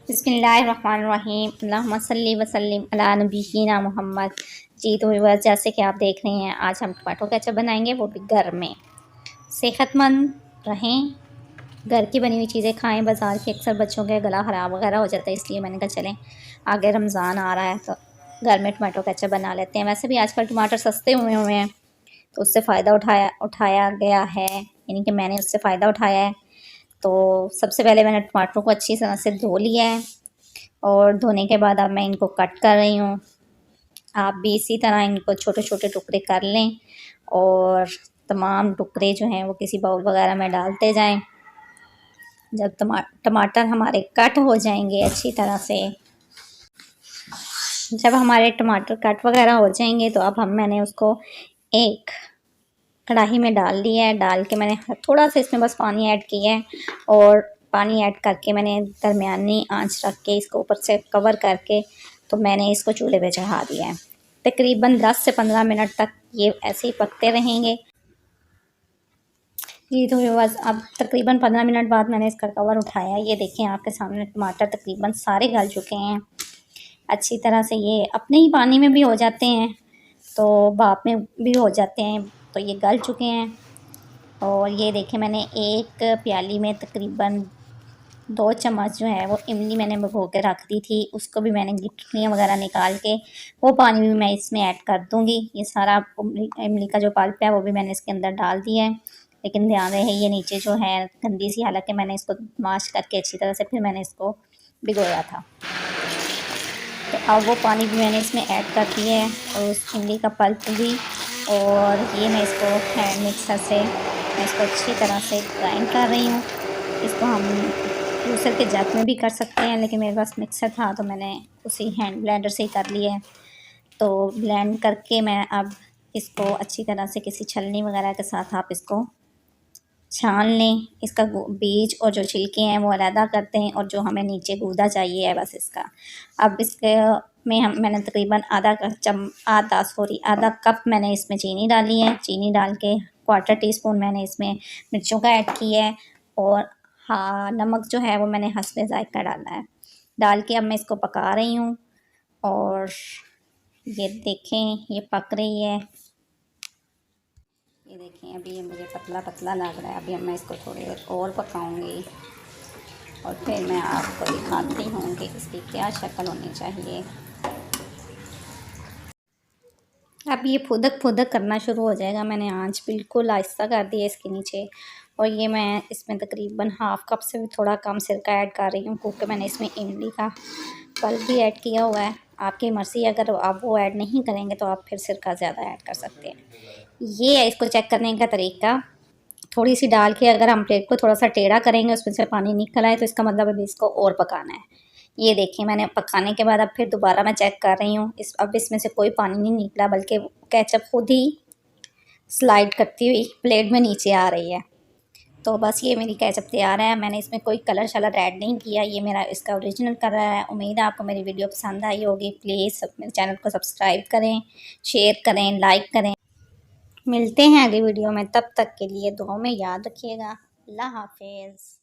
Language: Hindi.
बिस्मिल्लाहिर्रहमानिर्रहीम अल्लाहुम्मा सल्ली वसल्लिम अला नबीना मोहम्मद। जी तो व्यूअर्स, जैसे कि आप देख रहे हैं, आज हम टमाटो केचप बनाएंगे, वो भी घर में। सेहतमंद रहें, घर की बनी हुई चीज़ें खाएं। बाज़ार के अक्सर बच्चों के गला ख़राब वगैरह हो जाता है, इसलिए मैंने कहा चलें आगे रमज़ान आ रहा है तो घर में टमाटो केचप बना लेते हैं। वैसे भी आजकल टमाटर सस्ते हुए हैं, तो उससे फ़ायदा उठाया गया है, यानी कि मैंने उससे फ़ायदा उठाया है। तो सबसे पहले मैंने टमाटरों को अच्छी तरह से धो लिया है और धोने के बाद अब मैं इनको कट कर रही हूँ। आप भी इसी तरह इनको छोटे छोटे टुकड़े कर लें और तमाम टुकड़े जो हैं वो किसी बाउल वगैरह में डालते जाएं। जब टमाटर हमारे कट हो जाएंगे अच्छी तरह से, जब हमारे टमाटर कट वगैरह हो जाएंगे तो अब मैंने उसको एक कढ़ाई में डाल दिया है। डाल के मैंने थोड़ा सा इसमें बस पानी ऐड किया है और पानी ऐड करके मैंने दरमियानी आंच रख के इसको ऊपर से कवर करके तो मैंने इसको चूल्हे पे चढ़ा दिया है। तकरीबन 10 से 15 मिनट तक ये ऐसे ही पकते रहेंगे। ये तो बस अब तकरीबन 15 मिनट बाद मैंने इसका कवर उठाया। ये देखें, आपके सामने टमाटर तकरीबन सारे गल चुके हैं अच्छी तरह से। ये अपने ही पानी में भी हो जाते हैं तो भाप में भी हो जाते हैं, तो ये गल चुके हैं। और ये देखें, मैंने एक प्याली में तकरीबन 2 चम्मच जो है वो इमली मैंने भिगो के रख दी थी, उसको भी मैंने गिटलियाँ वगैरह निकाल के वो पानी भी मैं इसमें ऐड कर दूँगी। ये सारा इमली का जो पल्प है वो भी मैंने इसके अंदर डाल दिया है, लेकिन ध्यान रहे ये नीचे जो है गंदी सी, हालांकि मैंने इसको माश करके अच्छी तरह से फिर मैंने इसको भिगोया था। तो अब वो पानी भी मैंने इसमें ऐड कर दिया है और उस इमली का पल्प भी। और ये मैं इसको हैंड मिक्सर से मैं इसको अच्छी तरह से ग्राइंड कर रही हूँ। इसको हम जूसर के जग में भी कर सकते हैं, लेकिन मेरे पास मिक्सर था तो मैंने उसी हैंड ब्लेंडर से ही कर लिया है। तो ब्लेंड करके मैं अब इसको अच्छी तरह से किसी छलनी वगैरह के साथ आप इसको छान लें। इसका बीज और जो छिलके हैं वो अलहदा करते हैं और जो हमें नीचे गूदा चाहिए है बस इसका। अब इसके में मैंने तकरीबन आधा कप मैंने इसमें चीनी डाली है। चीनी डाल के 1/4 टीस्पून मैंने इसमें मिर्चों का ऐड किया है और हाँ, नमक जो है वो मैंने हस्बे ज़ायक़ा डाला है। डाल के अब मैं इसको पका रही हूँ और ये देखें ये पक रही है। ये देखें, अभी ये मुझे पतला पतला लग रहा है। अभी मैं इसको थोड़ी देर और पकाऊंगी और फिर मैं आपको दिखाती हूँ कि इसकी क्या शक्ल होनी चाहिए। अब ये फुदक फुदक करना शुरू हो जाएगा। मैंने आंच बिल्कुल आहिस्ता कर दी है इसके नीचे और ये मैं इसमें तकरीबन 1/2 कप से भी थोड़ा कम सिरका ऐड कर रही हूँ, क्योंकि मैंने इसमें इमली का पल्प भी ऐड किया हुआ है। आपकी मर्ज़ी, अगर आप वो ऐड नहीं करेंगे तो आप फिर सिरका ज़्यादा ऐड कर सकते हैं। ये है इसको चेक करने का तरीका। थोड़ी सी डाल के अगर हम प्लेट को थोड़ा सा टेढ़ा करेंगे, उसमें से पानी निकल आए, तो इसका मतलब अभी इसको और पकाना है। ये देखिए, मैंने पकाने के बाद अब फिर दोबारा मैं चेक कर रही हूँ। अब इसमें से कोई पानी नहीं निकला, बल्कि केचप खुद ही स्लाइड करती हुई प्लेट में नीचे आ रही है। तो बस ये मेरी केचप तैयार है। मैंने इसमें कोई कलर शलर ऐड नहीं किया, ये मेरा इसका ओरिजिनल कलर है। उम्मीद है आपको मेरी वीडियो पसंद आई होगी। प्लीज़ मेरे चैनल को सब्सक्राइब करें, शेयर करें, लाइक करें। मिलते हैं अगली वीडियो में, तब तक के लिए दुआ में याद रखिएगा। अल्लाह हाफिज़।